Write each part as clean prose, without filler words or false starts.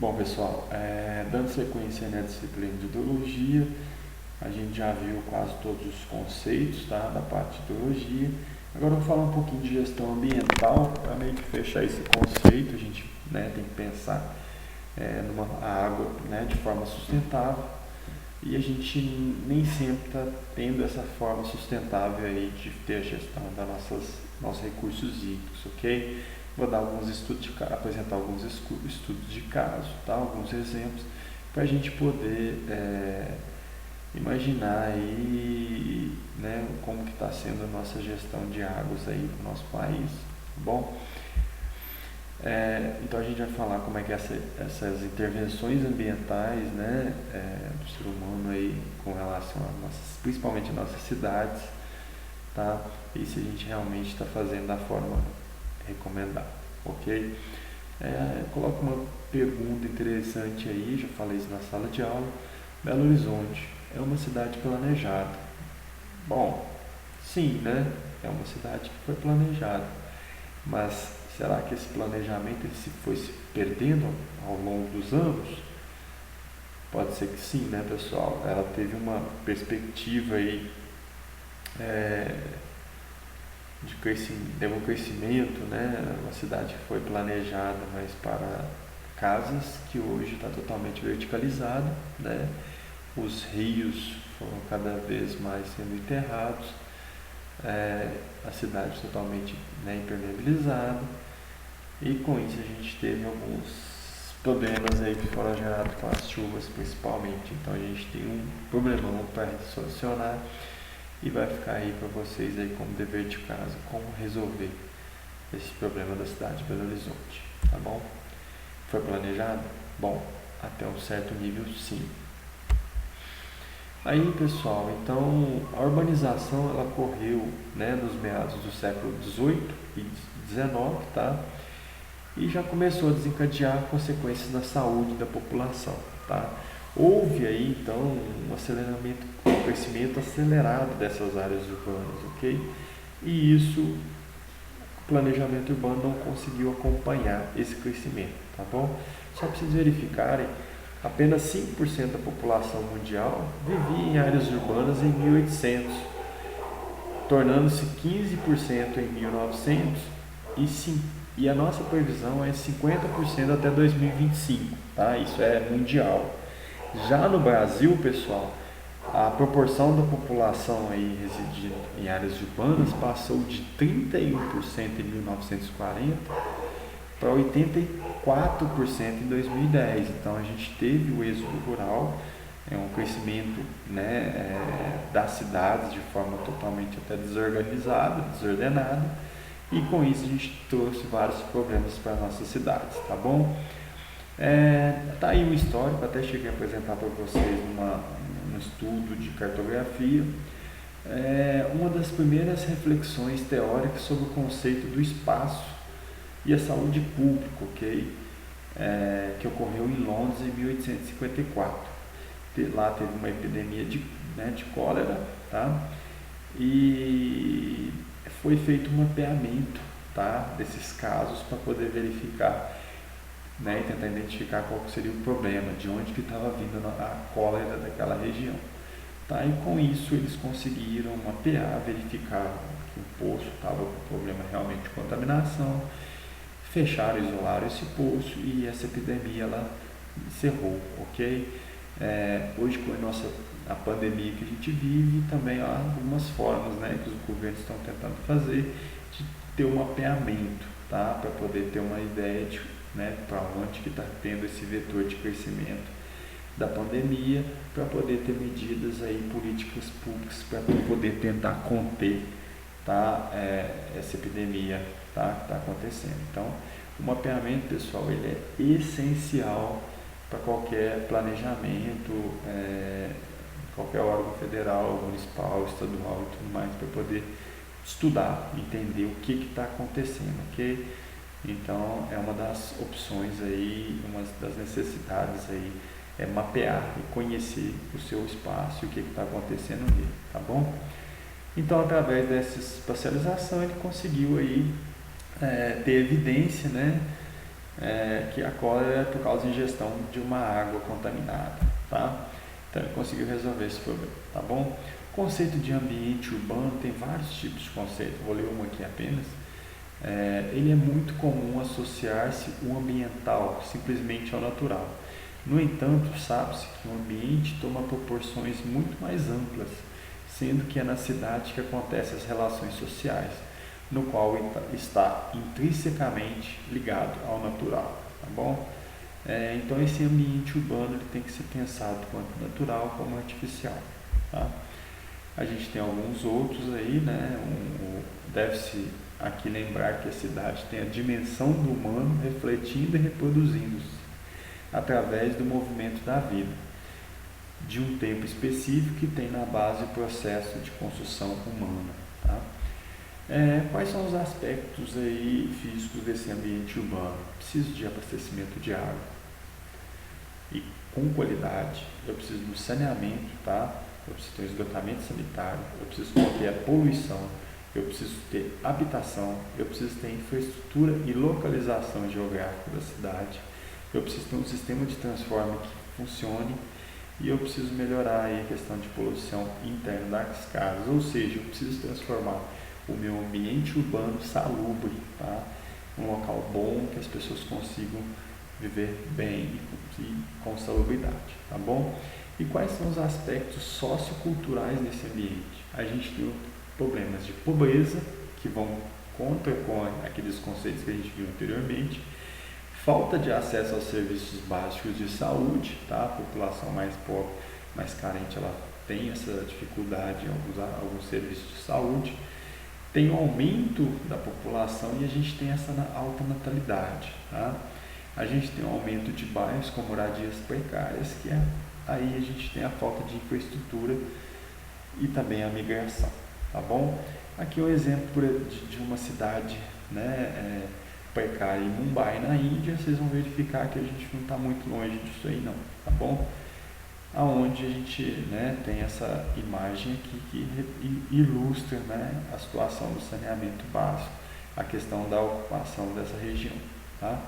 Bom, pessoal, dando sequência na disciplina de hidrologia, a gente já viu quase todos os conceitos, tá, da parte de hidrologia. Agora eu vou falar um pouquinho de gestão ambiental, para meio que fechar esse conceito. A gente, tem que pensar numa água, de forma sustentável, e a gente nem sempre está tendo essa forma sustentável aí de ter a gestão das nossos recursos hídricos, ok? Vou dar apresentar alguns estudos de caso, tá? Alguns exemplos, para a gente poder imaginar aí, como que está sendo a nossa gestão de águas aí para o nosso país, tá bom? Então a gente vai falar como é que essas intervenções ambientais, do ser humano aí com relação principalmente às nossas cidades, tá? E se a gente realmente está fazendo da forma recomendada, ok? Coloco uma pergunta interessante aí, já falei isso na sala de aula. Belo Horizonte é uma cidade planejada? Bom, sim, é uma cidade que foi planejada, mas será que esse planejamento ele foi se perdendo ao longo dos anos? Pode ser que sim, pessoal? Ela teve uma perspectiva aí teve um crescimento, uma cidade que foi planejada, mas para casas que hoje está totalmente verticalizada, Os rios foram cada vez mais sendo enterrados, a cidade totalmente impermeabilizada, e com isso a gente teve alguns problemas aí que foram gerados com as chuvas principalmente. Então a gente tem um problemão para solucionar, e vai ficar aí para vocês aí como dever de casa, como resolver esse problema da cidade de Belo Horizonte, tá bom? Foi planejado? Bom, até um certo nível sim. Aí, pessoal, então a urbanização ela ocorreu, nos meados do século XVIII e XIX, tá? E já começou a desencadear consequências na saúde da população, tá? Houve aí então um crescimento acelerado dessas áreas urbanas, ok? E isso, o planejamento urbano não conseguiu acompanhar esse crescimento, tá bom? Só para vocês verificarem, apenas 5% da população mundial vivia em áreas urbanas em 1800, tornando-se 15% em 1900 e a nossa previsão é 50% até 2025, tá? Isso é mundial. Já no Brasil, pessoal, a proporção da população aí residindo em áreas urbanas passou de 31% em 1940 para 84% em 2010. Então a gente teve o êxodo rural, um crescimento das cidades de forma totalmente até desorganizada, desordenada, e com isso a gente trouxe vários problemas para as nossas cidades, tá bom? Tá aí um histórico, até cheguei a apresentar para vocês num estudo de cartografia, uma das primeiras reflexões teóricas sobre o conceito do espaço e a saúde pública, ok? Que ocorreu em Londres em 1854. Lá teve uma epidemia de cólera, tá? E foi feito um mapeamento, tá, desses casos para poder verificar, e tentar identificar qual seria o problema, de onde que estava vindo a cólera daquela região. Tá? E com isso eles conseguiram mapear, verificar que o poço estava com problema realmente de contaminação, fecharam, isolaram esse poço e essa epidemia ela encerrou, ok? Hoje com a pandemia que a gente vive, também há algumas formas que os governos estão tentando fazer de ter um mapeamento, tá? Para poder ter uma ideia de para onde que está tendo esse vetor de crescimento da pandemia, para poder ter medidas aí, políticas públicas para poder tentar conter, tá? Essa epidemia, tá? Que está acontecendo. Então, o mapeamento, pessoal, ele é essencial para qualquer planejamento, qualquer órgão federal, municipal, estadual e tudo mais, para poder estudar, entender o que está acontecendo, ok? Então, é uma das opções aí, uma das necessidades aí, é mapear e conhecer o seu espaço e o que está acontecendo nele, tá bom? Então, através dessa espacialização, ele conseguiu aí ter evidência, que a cólera é por causa de ingestão de uma água contaminada, tá? Então ele conseguiu resolver esse problema, tá bom? Conceito de ambiente urbano, tem vários tipos de conceito, vou ler um aqui apenas. Ele é muito comum associar-se o ambiental simplesmente ao natural. No entanto, sabe-se que o ambiente toma proporções muito mais amplas, sendo que é na cidade que acontecem as relações sociais, no qual está intrinsecamente ligado ao natural, tá bom? Então esse ambiente urbano ele tem que ser pensado quanto natural como artificial, tá? A gente tem alguns outros aí, né? Deve-se aqui lembrar que a cidade tem a dimensão do humano refletindo e reproduzindo-se através do movimento da vida, de um tempo específico que tem na base o processo de construção humana, tá? Quais são os aspectos aí físicos desse ambiente urbano? Preciso de abastecimento de água e com qualidade, eu preciso do saneamento, tá? Eu preciso ter esgotamento sanitário, eu preciso conter a poluição, eu preciso ter habitação, eu preciso ter infraestrutura e localização geográfica da cidade, eu preciso ter um sistema de transporte que funcione e eu preciso melhorar aí a questão de poluição interna das casas, ou seja, eu preciso transformar o meu ambiente urbano salubre, tá? Um local bom que as pessoas consigam viver bem e com salubridade, tá bom? E quais são os aspectos socioculturais desse ambiente? A gente tem problemas de pobreza, que vão contra com aqueles conceitos que a gente viu anteriormente, falta de acesso aos serviços básicos de saúde, tá? A população mais pobre, mais carente, ela tem essa dificuldade em usar alguns serviços de saúde, tem um aumento da população e a gente tem essa alta natalidade, tá? A gente tem um aumento de bairros com moradias precárias, que aí a gente tem a falta de infraestrutura e também a migração, tá bom? Aqui é um exemplo de uma cidade, né, precária em Mumbai, na Índia. Vocês vão verificar que a gente não está muito longe disso aí não, tá bom? Aonde a gente, né, tem essa imagem aqui que ilustra, né, a situação do saneamento básico, a questão da ocupação dessa região, tá?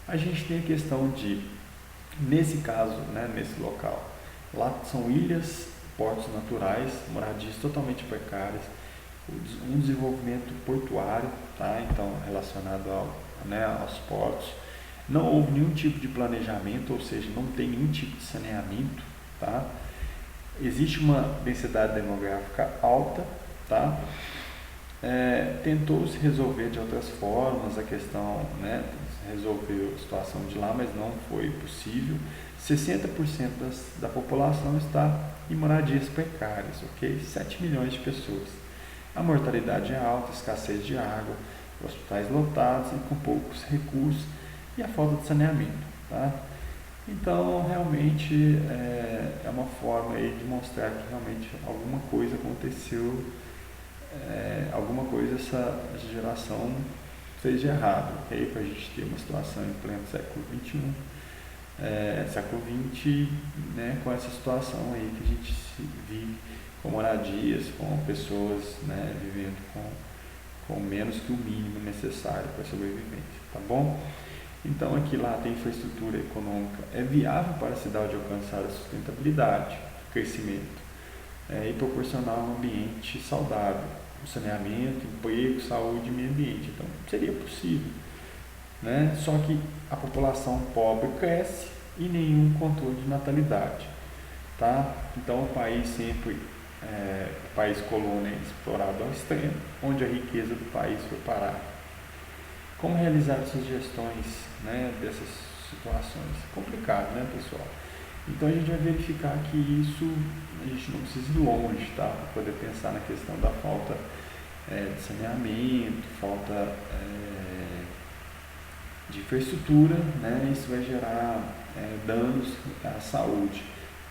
A gente tem a questão de, nesse caso, né, nesse local, lá são ilhas, portos naturais, moradias totalmente precárias, um desenvolvimento portuário, tá? Então relacionado aos portos, não houve nenhum tipo de planejamento, ou seja, não tem nenhum tipo de saneamento, tá? Existe uma densidade demográfica alta, tá? Tentou-se resolver de outras formas a questão, né, resolver a situação de lá, mas não foi possível. 60% da população está em moradias precárias, ok? 7 milhões de pessoas. A mortalidade é alta, escassez de água, hospitais lotados e com poucos recursos e a falta de saneamento, tá? Então, realmente é uma forma aí de mostrar que realmente alguma coisa aconteceu, alguma coisa essa geração fez de errado, ok? Para a gente ter uma situação em pleno século XXI, século XX, né, com essa situação aí que a gente vive com moradias, com pessoas, né, vivendo com menos que o mínimo necessário para a sobrevivência, tá bom? Então aqui lá tem infraestrutura econômica, é viável para a cidade alcançar a sustentabilidade, crescimento, e proporcionar um ambiente saudável, saneamento, emprego, saúde e meio ambiente. Então seria possível, né? Só que a população pobre cresce e nenhum controle de natalidade, tá? Então o país sempre, o país colônia explorado ao extremo, onde a riqueza do país foi parar. Como realizar sugestões, né, dessas situações? Complicado, né, pessoal? Então a gente vai verificar que isso a gente não precisa ir longe, tá? Para poder pensar na questão da falta de saneamento, falta de infraestrutura, né? Isso vai gerar danos à saúde.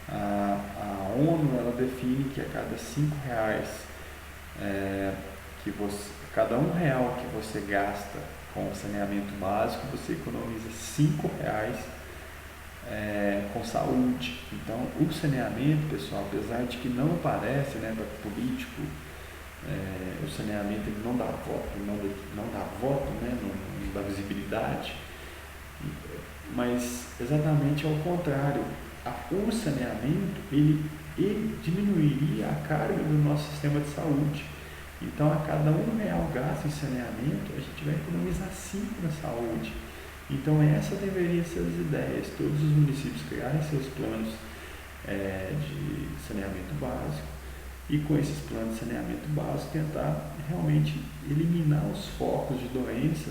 A ONU ela define que a cada R$5 cada R$1 que você gasta com saneamento básico, você economiza R$5 com saúde. Então, o saneamento, pessoal, apesar de que não aparece, né, para político, o saneamento ele não dá voto, não dá voto, né, não dá visibilidade. mas exatamente ao contrário. O saneamento, ele diminuiria a carga do nosso sistema de saúde. Então, a cada R$ 1 gasto em saneamento, a gente vai economizar 5 na saúde. Então, essa deveria ser as ideias. Todos os municípios criarem seus planos de saneamento básico e, com esses planos de saneamento básico, tentar realmente eliminar os focos de doença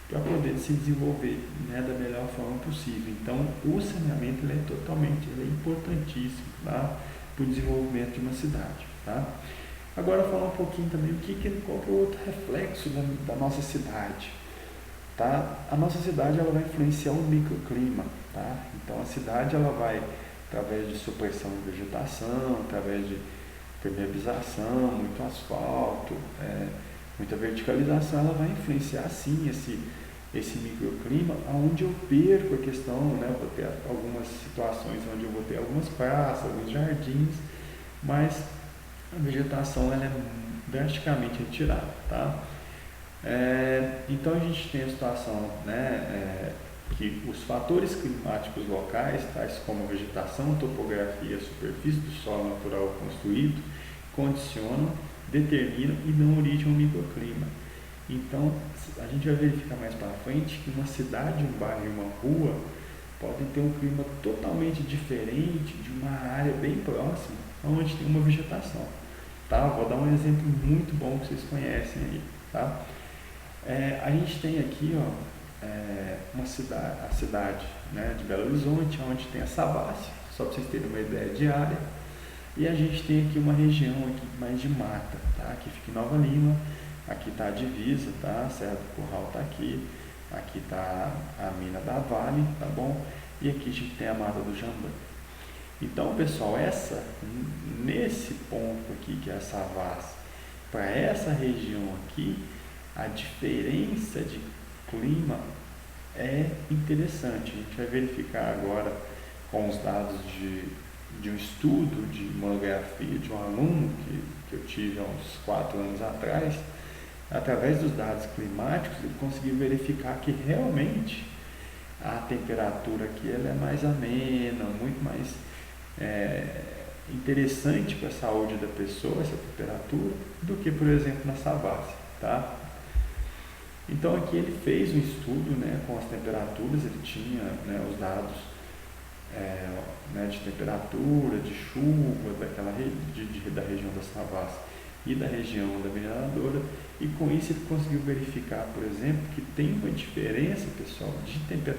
para poder se desenvolver, né, da melhor forma possível. Então, o saneamento ele é importantíssimo, tá, para o desenvolvimento de uma cidade. Tá? Agora, falar um pouquinho também qual que é o outro reflexo da nossa cidade. Tá? A nossa cidade ela vai influenciar o microclima. Tá? Então, a cidade ela vai, através de supressão de vegetação, através de permeabilização, muito asfalto, muita verticalização, ela vai influenciar sim esse microclima, onde eu perco a questão, né, eu vou ter algumas situações onde eu vou ter algumas praças, alguns jardins, mas a vegetação ela é drasticamente retirada. Tá? Então a gente tem a situação, né, que os fatores climáticos locais, tais como a vegetação, topografia, superfície do solo natural construído, condicionam, determinam e dão origem ao microclima. Então, a gente vai verificar mais para frente que uma cidade, um bairro e uma rua podem ter um clima totalmente diferente de uma área bem próxima, onde tem uma vegetação. Tá? Vou dar um exemplo muito bom que vocês conhecem aí. Tá? A gente tem aqui a cidade, né, de Belo Horizonte, onde tem a Savassi, só para vocês terem uma ideia de área. E a gente tem aqui uma região aqui mais de mata, tá? Que fica em Nova Lima. Aqui está a divisa, tá? Serra do Curral está aqui está a mina da Vale, tá bom? E aqui a gente tem a Mata do Jambã. Então, pessoal, nesse ponto aqui, que é a Savassi, para essa região aqui, a diferença de clima é interessante. A gente vai verificar agora com os dados de um estudo, de monografia de um aluno que eu tive há uns 4 anos atrás. Através dos dados climáticos, ele conseguiu verificar que realmente a temperatura aqui ela é mais amena, muito mais interessante para a saúde da pessoa, essa temperatura, do que, por exemplo, na Savassi. Tá? Então, aqui ele fez um estudo, né, com as temperaturas, ele tinha, né, os dados né, de temperatura, de chuva, da região da Savassi e da região da mineradora, e com isso ele conseguiu verificar, por exemplo, que tem uma diferença, pessoal,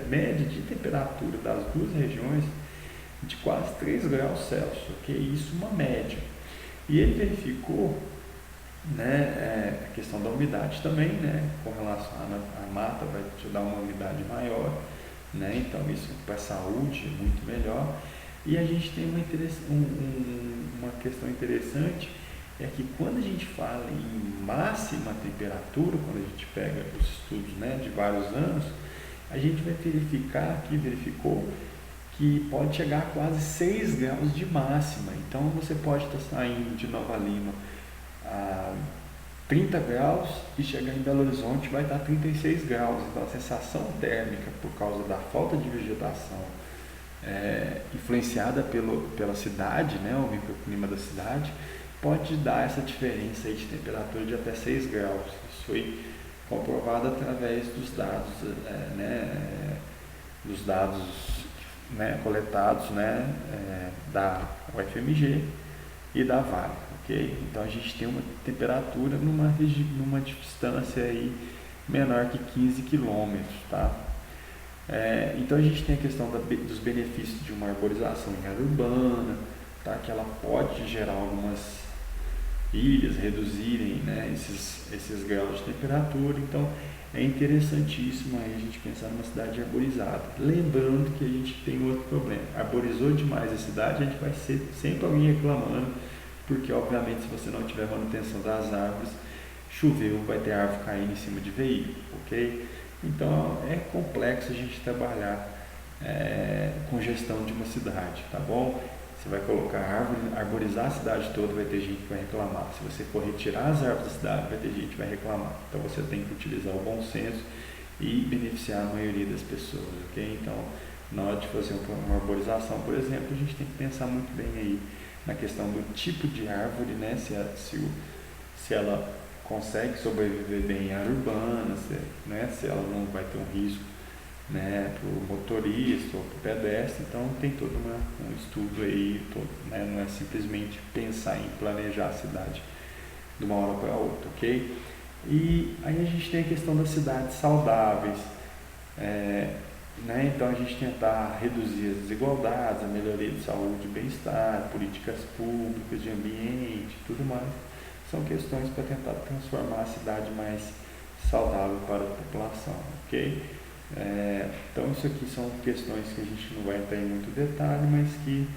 média de temperatura das duas regiões de quase 3 graus Celsius, ok? Isso uma média. E ele verificou, né, a questão da umidade também, né, com relação à mata, vai te dar uma umidade maior, né, então isso para a saúde é muito melhor. E a gente tem uma questão interessante, é que quando a gente fala em máxima temperatura, quando a gente pega os estudos, né, de vários anos, a gente vai verificou que pode chegar a quase 6 graus de máxima. Então você pode estar saindo de Nova Lima a 30 graus e chegar em Belo Horizonte vai estar a 36 graus. Então a sensação térmica, por causa da falta de vegetação influenciada pela cidade, né, o microclima da cidade, pode dar essa diferença aí de temperatura de até 6 graus. Isso foi comprovado através dos dados, né, coletados, né, da UFMG e da Vale, ok? Então a gente tem uma temperatura numa distância aí menor que 15 quilômetros, tá? Então a gente tem a questão dos benefícios de uma arborização em área urbana, tá? Que ela pode gerar algumas ilhas, reduzirem, né, esses graus de temperatura. Então é interessantíssimo aí a gente pensar numa cidade arborizada. Lembrando que a gente tem outro problema: arborizou demais a cidade, a gente vai ser sempre alguém reclamando, porque obviamente se você não tiver manutenção das árvores, choveu, vai ter árvore caindo em cima de veículo, ok? Então é complexo a gente trabalhar com gestão de uma cidade, tá bom? Você vai colocar árvore, arborizar a cidade toda, vai ter gente que vai reclamar. Se você for retirar as árvores da cidade, vai ter gente que vai reclamar. Então você tem que utilizar o bom senso e beneficiar a maioria das pessoas, ok? Então, na hora de fazer uma arborização, por exemplo, a gente tem que pensar muito bem aí na questão do tipo de árvore, né? Se ela consegue sobreviver bem em área urbana, se ela não vai ter um risco, né, para o motorista ou para o pedestre. Então tem todo um estudo aí, né, não é simplesmente pensar em planejar a cidade de uma hora para outra, ok? E aí a gente tem a questão das cidades saudáveis, né? Então a gente tentar reduzir as desigualdades, a melhoria de saúde e bem-estar, políticas públicas de ambiente, tudo mais, são questões para tentar transformar a cidade mais saudável para a população, ok? Então isso aqui são questões que a gente não vai entrar em muito detalhe, mas que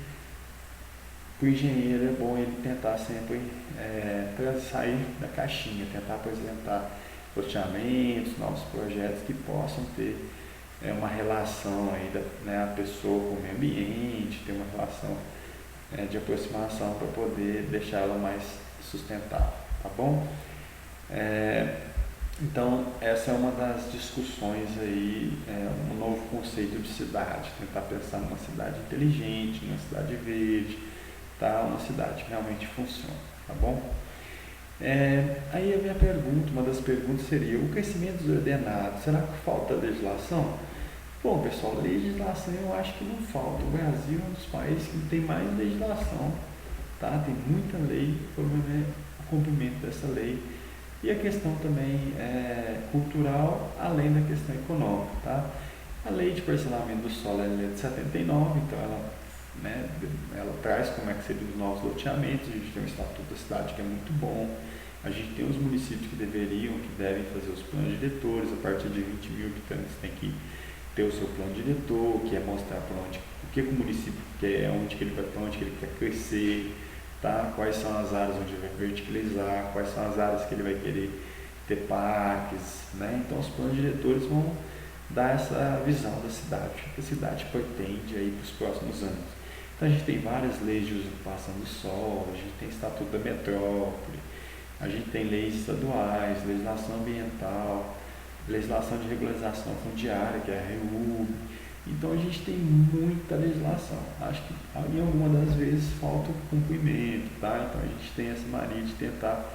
o engenheiro é bom ele tentar sempre para sair da caixinha, tentar apresentar loteamentos, novos projetos que possam ter uma relação aí a pessoa com o meio ambiente, ter uma relação de aproximação para poder deixar ela mais sustentável, tá bom? Então, essa é uma das discussões aí, um novo conceito de cidade, tentar pensar numa cidade inteligente, numa cidade verde, tá? Uma cidade que realmente funciona, tá bom? Aí a minha pergunta, uma das perguntas seria, o crescimento desordenado, será que falta legislação? Bom, pessoal, legislação eu acho que não falta. O Brasil é um dos países que tem mais legislação, tá? Tem muita lei, o problema é o cumprimento dessa lei. E a questão também cultural, além da questão econômica, tá? A lei de parcelamento do solo é a lei de 79, então ela traz como é que seriam os novos loteamentos. A gente tem um estatuto da cidade que é muito bom, a gente tem os municípios que devem fazer os planos diretores. A partir de 20 mil habitantes tem que ter o seu plano diretor, que é mostrar para onde, o que o município quer, para onde que ele quer crescer, tá? Quais são as áreas onde ele vai verticalizar, quais são as áreas que ele vai querer ter parques, né? Então os planos diretores vão dar essa visão da cidade, o que a cidade pretende aí para os próximos anos. Então a gente tem várias leis de usurpação do solo, a gente tem estatuto da metrópole, a gente tem leis estaduais, legislação ambiental, legislação de regularização fundiária, que é a REUB. Então a gente tem muita legislação. Acho que em alguma das vezes falta o cumprimento, tá? Então a gente tem essa mania de tentar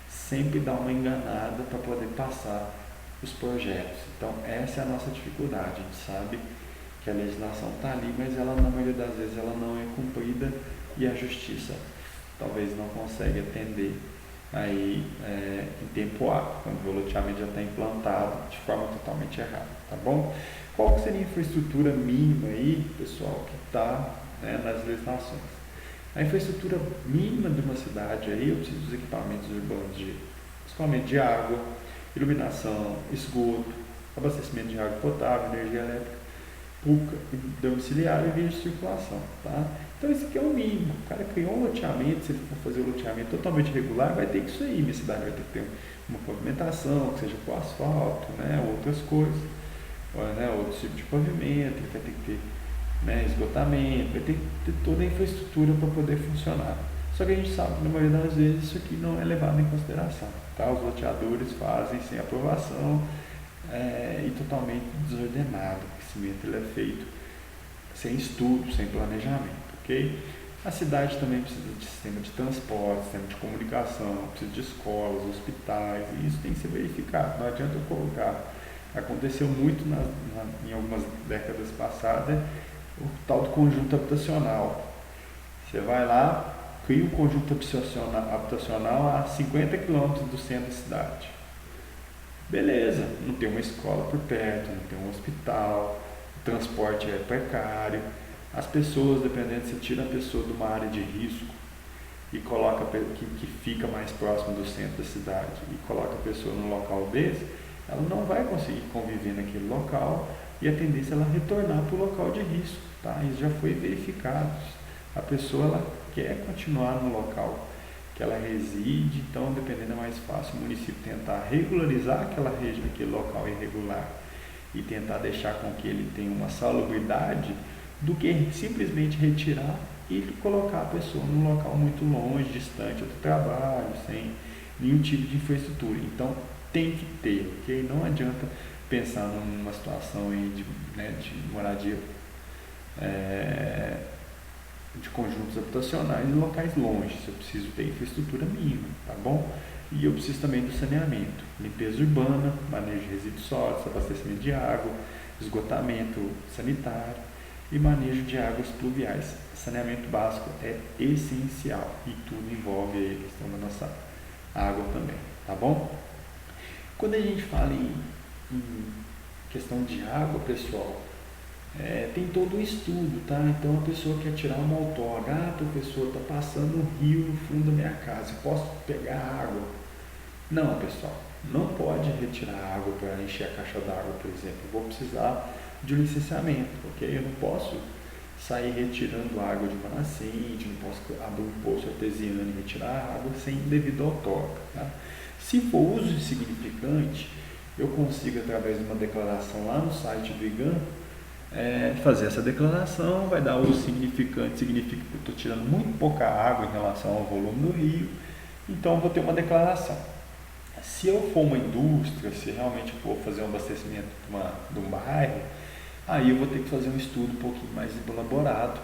sempre dar uma enganada para poder passar os projetos. Então essa é a nossa dificuldade. A gente sabe que a legislação está ali, mas ela na maioria das vezes ela não é cumprida e a justiça talvez não consegue atender aí em tempo hábil, quando o loteamento já está implantado de forma totalmente errada, tá bom? Qual que seria a infraestrutura mínima aí, pessoal, que está nas legislações? A infraestrutura mínima de uma cidade aí, eu preciso dos equipamentos urbanos de escoamento de água, iluminação, esgoto, abastecimento de água potável, energia elétrica, pública, domiciliar e via de circulação, tá? Então esse aqui é o mínimo. O cara criou um loteamento, se ele for fazer o loteamento totalmente regular, vai ter que isso aí. Minha cidade vai ter que ter uma pavimentação, que seja com asfalto, outras coisas, outro tipo de pavimento, ele vai ter que ter esgotamento, vai ter que ter toda a infraestrutura para poder funcionar. Só que a gente sabe que na maioria das vezes isso aqui não é levado em consideração, tá? Os loteadores fazem sem aprovação e totalmente desordenado. O crescimento ele é feito sem estudo, sem planejamento, ok? A cidade também precisa de sistema de transporte, sistema de comunicação, precisa de escolas, hospitais, e isso tem que ser verificado. Não adianta eu colocar. Aconteceu muito em algumas décadas passadas o tal do conjunto habitacional. Você vai lá, cria um conjunto habitacional a 50 quilômetros do centro da cidade. Beleza, não tem uma escola por perto, não tem um hospital, o transporte é precário, as pessoas, dependendo, se tira a pessoa de uma área de risco e coloca que fica mais próximo do centro da cidade e coloca a pessoa num local desse, ela não vai conseguir conviver naquele local e a tendência é ela retornar para o local de risco, tá? Isso já foi verificado. A pessoa ela quer continuar no local que ela reside, então dependendo é mais fácil o município tentar regularizar aquela região, aquele local irregular e tentar deixar com que ele tenha uma salubridade do que simplesmente retirar e colocar a pessoa num local muito longe, distante do trabalho, sem nenhum tipo de infraestrutura. Então tem que ter, ok? Não adianta pensar numa situação aí de moradia de conjuntos habitacionais em locais longe. Eu preciso ter infraestrutura mínima, tá bom? E eu preciso também do saneamento, limpeza urbana, manejo de resíduos sólidos, abastecimento de água, esgotamento sanitário e manejo de águas pluviais. Saneamento básico é essencial e tudo envolve a questão da nossa água também, tá bom? Quando a gente fala em questão de água, pessoal, tem todo um estudo, tá? Então a pessoa quer tirar uma outorga, professor, está passando um rio no fundo da minha casa, eu posso pegar água? Não, pessoal, não pode retirar água para encher a caixa d'água, por exemplo. Eu vou precisar de um licenciamento, ok? Eu não posso sair retirando água de uma nascente, não posso abrir um poço artesiano e retirar água sem devido outorga, tá? Se for uso insignificante, eu consigo, através de uma declaração lá no site do IGAM, fazer essa declaração. Vai dar uso significante, significa que eu estou tirando muito pouca água em relação ao volume do rio, então eu vou ter uma declaração. Se eu for uma indústria, se realmente for fazer um abastecimento de um bairro, aí eu vou ter que fazer um estudo um pouquinho mais elaborado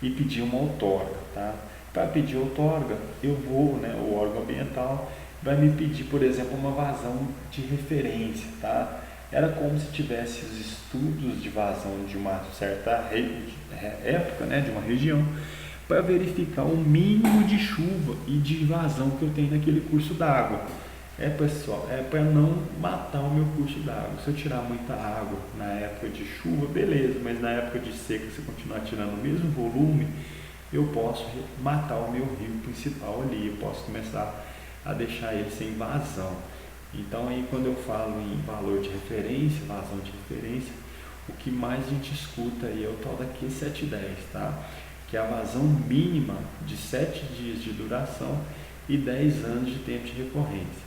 e pedir uma outorga, tá? Para pedir outorga, o órgão ambiental vai me pedir, por exemplo, uma vazão de referência, tá? Era como se tivesse os estudos de vazão de uma certa época, né, de uma região, para verificar o mínimo de chuva e de vazão que eu tenho naquele curso d'água. Pessoal, para não matar o meu curso d'água. Se eu tirar muita água na época de chuva, beleza, mas na época de seca, se eu continuar tirando o mesmo volume, eu posso matar o meu rio principal ali, eu posso começar a deixar ele sem vazão. Então aí quando eu falo em valor de referência, vazão de referência, o que mais a gente escuta aí é o tal da Q710, tá? Que é a vazão mínima de 7 dias de duração e 10 anos de tempo de recorrência,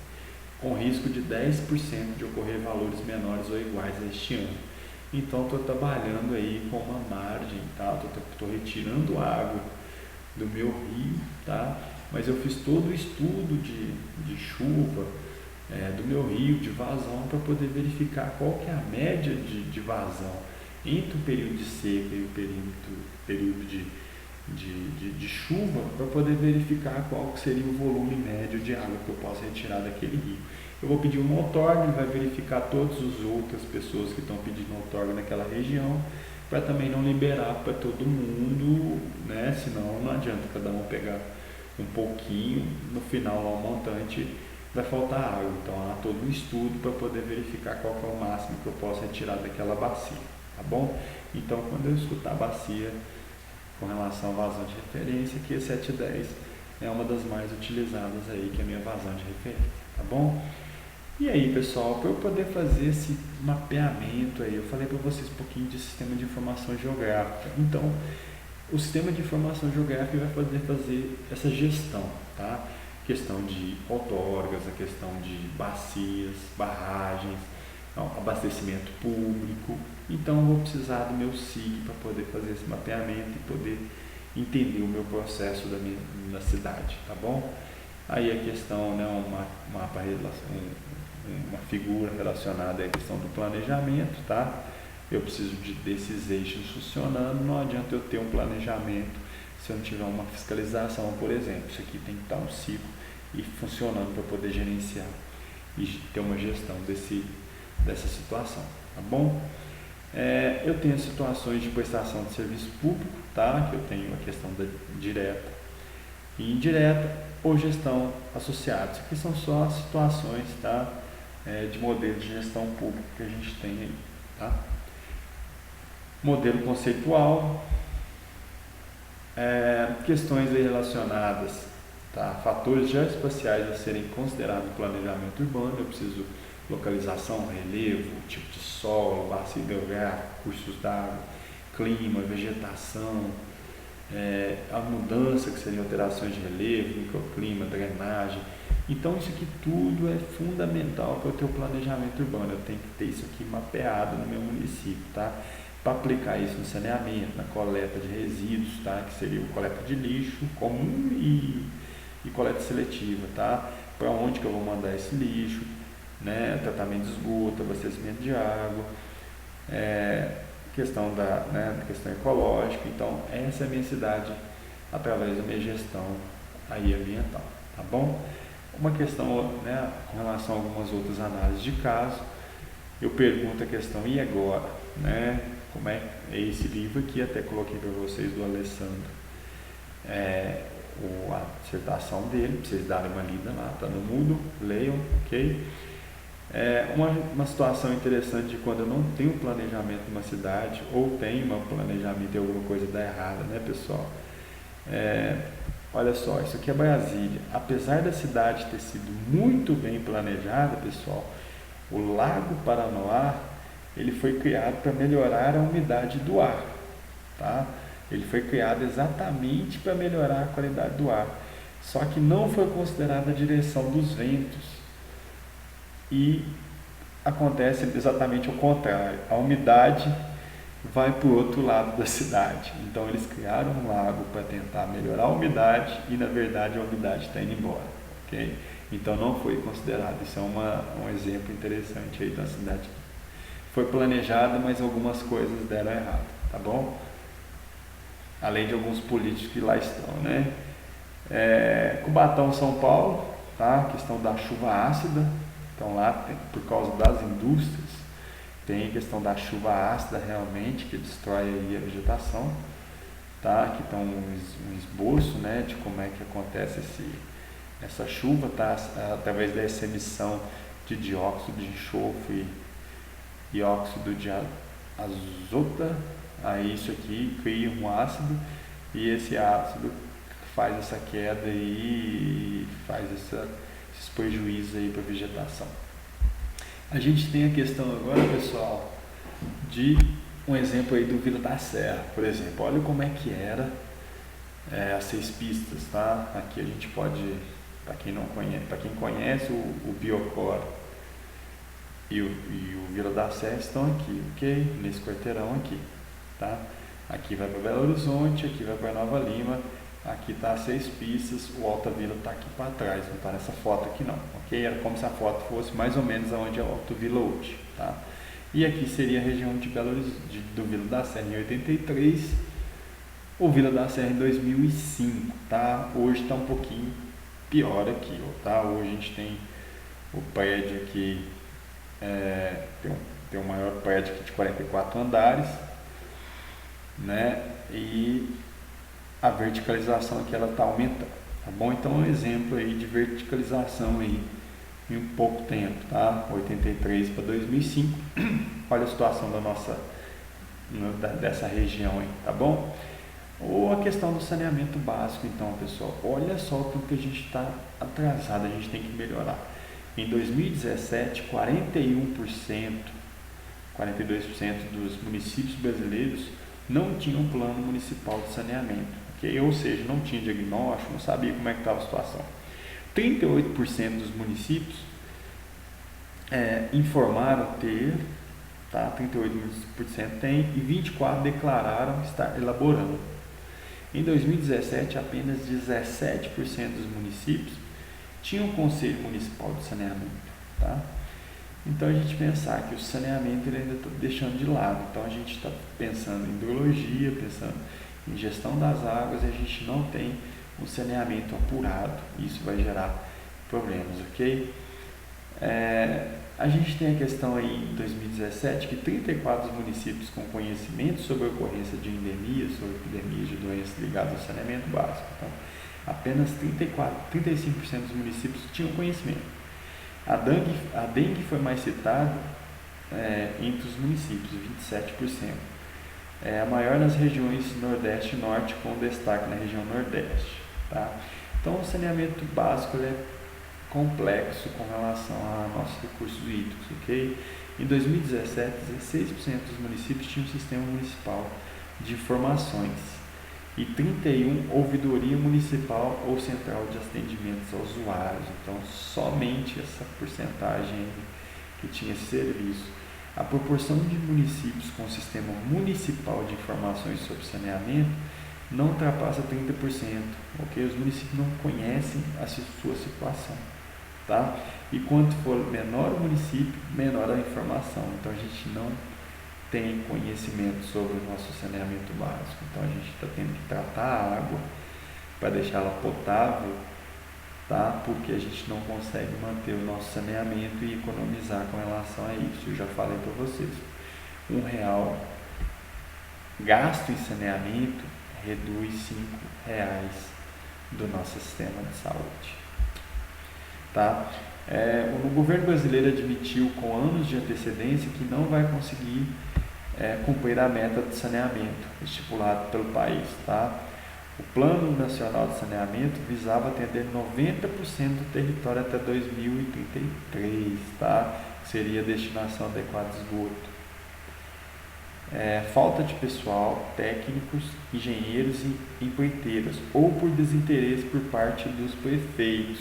com risco de 10% de ocorrer valores menores ou iguais a este ano. Então estou trabalhando aí com uma margem, tá? Estou retirando água do meu rio, tá? Mas eu fiz todo o estudo de chuva, do meu rio, de vazão, para poder verificar qual que é a média de vazão entre o período de seca e o período de chuva, para poder verificar qual seria o volume médio de água que eu posso retirar daquele rio. Eu vou pedir uma outorga, ele vai verificar todas as outras pessoas que estão pedindo outorga naquela região, para também não liberar para todo mundo, né? Senão não adianta cada um pegar um pouquinho, no final lá o montante vai faltar água. Então há todo um estudo para poder verificar qual que é o máximo que eu posso retirar daquela bacia, tá bom? Então quando eu escutar bacia com relação à vazão de referência, que a 710 é uma das mais utilizadas aí, que é a minha vazão de referência, tá bom? E aí, pessoal, para eu poder fazer esse mapeamento aí, eu falei para vocês um pouquinho de sistema de informação geográfica. Então, o sistema de informação geográfica vai poder fazer essa gestão, tá? Questão de outorgas, a questão de bacias, barragens, abastecimento público. Então eu vou precisar do meu SIG para poder fazer esse mapeamento e poder entender o meu processo da cidade, tá bom? Aí a questão, né, uma figura relacionada à questão do planejamento, tá? Eu preciso desses eixos funcionando, não adianta eu ter um planejamento se eu não tiver uma fiscalização, por exemplo. Isso aqui tem que estar um ciclo e funcionando para poder gerenciar e ter uma gestão dessa situação, tá bom? Eu tenho situações de prestação de serviço público, tá? Que eu tenho a questão da direta e indireta ou gestão associada. Isso aqui são só situações, tá? De modelo de gestão pública que a gente tem aí, tá? Modelo conceitual, questões aí relacionadas, tá? Fatores geoespaciais a serem considerados no planejamento urbano. Eu preciso localização, relevo, tipo de solo, bacia hidrográfica, cursos d'água, clima, vegetação, a mudança, que seriam alterações de relevo, microclima, drenagem. Então isso aqui tudo é fundamental para eu ter o planejamento urbano. Eu tenho que ter isso aqui mapeado no meu município, tá? Para aplicar isso no saneamento, na coleta de resíduos, tá? Que seria a coleta de lixo comum e coleta seletiva, tá? Para onde que eu vou mandar esse lixo, né, tratamento de esgoto, abastecimento de água, questão questão ecológica. Então, essa é a minha cidade através da minha gestão aí ambiental, tá bom? Uma questão, né, com relação a algumas outras análises de caso, eu pergunto a questão, e agora? Né? Como é esse livro aqui, até coloquei para vocês do Alessandro, a dissertação dele, para vocês darem uma lida lá, tá no Moodle, leiam, ok? Uma situação interessante de quando eu não tenho planejamento numa cidade, ou tenho um planejamento e alguma coisa dá errada, né, pessoal? Olha só, isso aqui é Brasília. Apesar da cidade ter sido muito bem planejada, pessoal, o Lago Paranoá, ele foi criado para melhorar a umidade do ar, tá? Ele foi criado exatamente para melhorar a qualidade do ar. Só que não foi considerada a direção dos ventos. E acontece exatamente o contrário. A umidade vai para o outro lado da cidade. Então eles criaram um lago para tentar melhorar a umidade e na verdade a umidade está indo embora, ok? Então não foi considerado. Isso é um exemplo interessante aí da cidade. Foi planejada, mas algumas coisas deram errado, tá bom? Além de alguns políticos que lá estão, né? Cubatão, São Paulo, tá? A questão da chuva ácida. Então lá, por causa das indústrias, tem a questão da chuva ácida realmente, que destrói aí a vegetação, tá? Aqui está um esboço, né, de como é que acontece essa chuva, tá? Através dessa emissão de dióxido de enxofre e óxido de azoto, aí isso aqui cria um ácido e esse ácido faz essa queda e faz esses prejuízos aí para a vegetação. A gente tem a questão agora, pessoal, de um exemplo aí do Vila da Serra, por exemplo. Olha como é que era as 6 pistas, tá? Aqui a gente pode, para quem não conhece, para quem conhece o Biocor e o Vila da Serra estão aqui, ok? Nesse quarteirão aqui, tá? Aqui vai para Belo Horizonte, aqui vai para Nova Lima, aqui está as 6 pistas, o Alta Vila está aqui para trás, não está nessa foto aqui não, ok? Era como se a foto fosse mais ou menos aonde é o Alta Vila hoje, tá? E aqui seria a região de do Vila da Serra em 83, o Vila da Serra em 2005, tá? Hoje está um pouquinho pior aqui, tá? Hoje a gente tem o prédio aqui, tem um maior prédio aqui de 44 andares, né? E a verticalização aqui ela está aumentando, tá bom? Então um exemplo aí de verticalização aí em um pouco tempo, tá? 83 para 2005. Olha a situação dessa região aí, tá bom? Ou a questão do saneamento básico, então, pessoal, olha só o que a gente está atrasado, a gente tem que melhorar. Em 2017, 42% dos municípios brasileiros não tinham plano municipal de saneamento, okay? Ou seja, não tinha diagnóstico, não sabia como é que estava a situação. 38% dos municípios informaram ter, tá? 38% tem e 24% declararam estar elaborando. Em 2017, apenas 17% dos municípios tinham um conselho municipal de saneamento, tá? Então a gente pensar que o saneamento ele ainda está deixando de lado, então a gente está pensando em hidrologia, pensando em gestão das águas e a gente não tem um saneamento apurado, isso vai gerar problemas, ok? A gente tem a questão aí em 2017 que 34 dos municípios com conhecimento sobre a ocorrência de endemias ou epidemias de doenças ligadas ao saneamento básico, então apenas 35% dos municípios tinham conhecimento. A dengue foi mais citada entre os municípios, 27%. A maior nas regiões Nordeste e Norte, com destaque na região Nordeste. Tá? Então, o saneamento básico é complexo com relação a nossos recursos hídricos. Okay? Em 2017, 16% dos municípios tinham um sistema municipal de informações e 31% ouvidoria municipal ou central de atendimentos aos usuários. Então, somente essa porcentagem que tinha esse serviço. A proporção de municípios com sistema municipal de informações sobre saneamento não ultrapassa 30%, ok? Os municípios não conhecem a sua situação, tá? E quanto for menor o município, menor a informação. Então a gente não tem conhecimento sobre o nosso saneamento básico. Então a gente está tendo que tratar a água para deixá-la potável, tá? Porque a gente não consegue manter o nosso saneamento e economizar com relação a isso. Eu já falei para vocês, R$ 1 gasto em saneamento reduz R$ 5 do nosso sistema de saúde, tá? O governo brasileiro admitiu com anos de antecedência que não vai conseguir cumprir a meta de saneamento estipulada pelo país, tá? O Plano Nacional de Saneamento visava atender 90% do território até 2033, tá? Seria a destinação adequada de esgoto. Falta de pessoal, técnicos, engenheiros e empreiteiros, ou por desinteresse por parte dos prefeitos.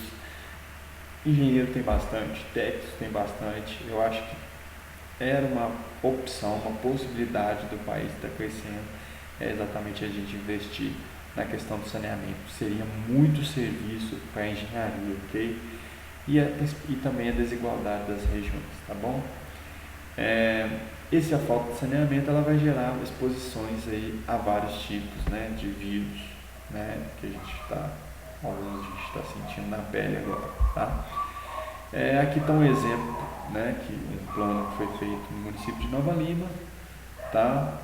Engenheiro tem bastante, técnicos tem bastante. Eu acho que era uma opção, uma possibilidade do país estar crescendo, exatamente a gente investir na questão do saneamento. Seria muito serviço para a engenharia, ok? E também a desigualdade das regiões, tá bom? A falta de saneamento ela vai gerar exposições aí a vários tipos, né, de vírus, né, que a gente está sentindo na pele agora, tá? Aqui está um exemplo, né, que um plano que foi feito no município de Nova Lima, tá?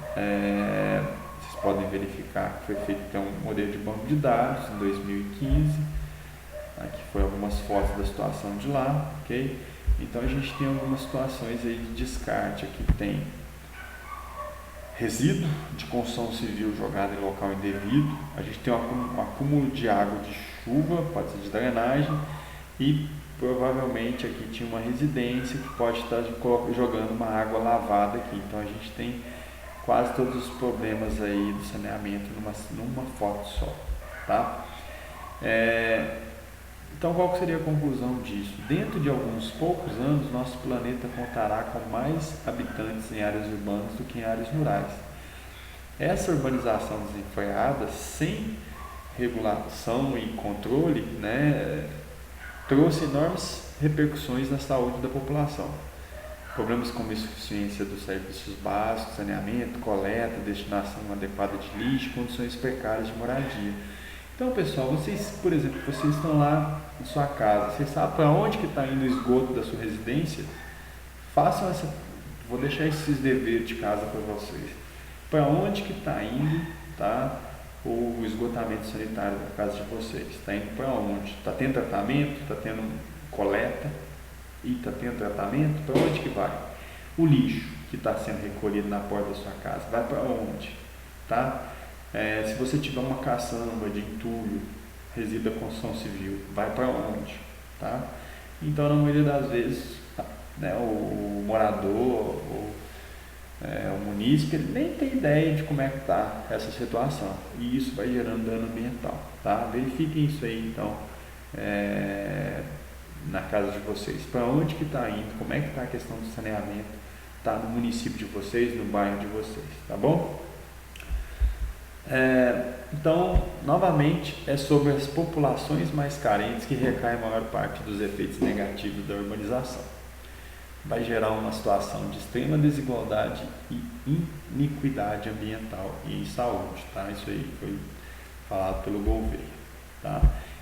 Vocês podem verificar que foi feito então, um modelo de banco de dados em 2015. Aqui foi algumas fotos da situação de lá, ok? Então a gente tem algumas situações aí de descarte. Aqui tem resíduo de construção civil jogado em local indevido. A gente tem um acúmulo de água de chuva, pode ser de drenagem, e provavelmente aqui tinha uma residência que pode estar jogando uma água lavada aqui. Então a gente tem quase todos os problemas aí do saneamento numa foto só, tá? Então qual que seria a conclusão disso? Dentro de alguns poucos anos, nosso planeta contará com mais habitantes em áreas urbanas do que em áreas rurais. Essa urbanização desenfreada, sem regulação e controle, né, trouxe enormes repercussões na saúde da população. Problemas como insuficiência dos serviços básicos, saneamento, coleta, destinação adequada de lixo, condições precárias de moradia. Então, pessoal, vocês, por exemplo, vocês estão lá na sua casa, vocês sabem para onde que está indo o esgoto da sua residência? Façam vou deixar esses deveres de casa para vocês. Para onde que está indo, tá, o esgotamento sanitário da casa de vocês? Está indo para onde? Está tendo tratamento? Está tendo coleta? E está tendo tratamento? Para onde que vai? O lixo que está sendo recolhido na porta da sua casa, vai para onde? Tá? Se você tiver uma caçamba de entulho, resíduo da construção civil, vai para onde? Tá? Então, na maioria das vezes, né, o morador, o munícipe, ele nem tem ideia de como é que está essa situação. E isso vai gerando dano ambiental. Tá? Verifiquem isso aí, então, na casa de vocês. Para onde que está indo? Como é que está a questão do saneamento? Está no município de vocês, no bairro de vocês, tá bom? Então, novamente, é sobre as populações mais carentes que recai a maior parte dos efeitos negativos da urbanização. Vai gerar uma situação de extrema desigualdade e iniquidade ambiental e em saúde, tá? Isso aí foi falado pelo Gouveia, tá?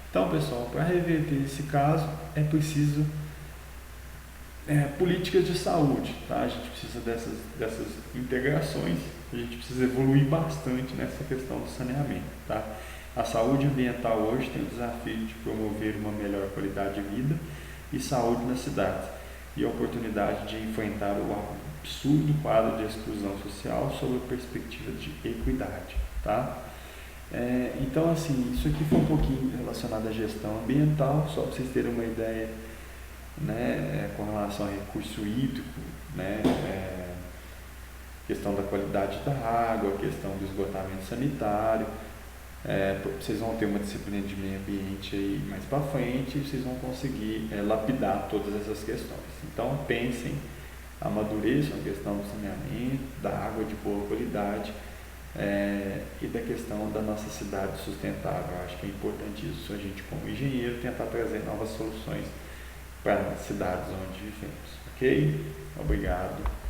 Então, pessoal, para reverter esse caso, é preciso políticas de saúde, tá? A gente precisa dessas integrações, a gente precisa evoluir bastante nessa questão do saneamento, tá? A saúde ambiental hoje tem o desafio de promover uma melhor qualidade de vida e saúde nas cidades e a oportunidade de enfrentar o absurdo quadro de exclusão social sob a perspectiva de equidade, tá? Então, assim, isso aqui foi um pouquinho relacionado à gestão ambiental, só para vocês terem uma ideia, né, com relação ao recurso hídrico, né, questão da qualidade da água, questão do esgotamento sanitário. Vocês vão ter uma disciplina de meio ambiente aí mais para frente e vocês vão conseguir lapidar todas essas questões. Então, pensem, amadureçam a questão do saneamento, da água de boa qualidade, e da questão da nossa cidade sustentável. Eu acho que é importante isso, a gente como engenheiro tentar trazer novas soluções para as cidades onde vivemos. Ok? Obrigado.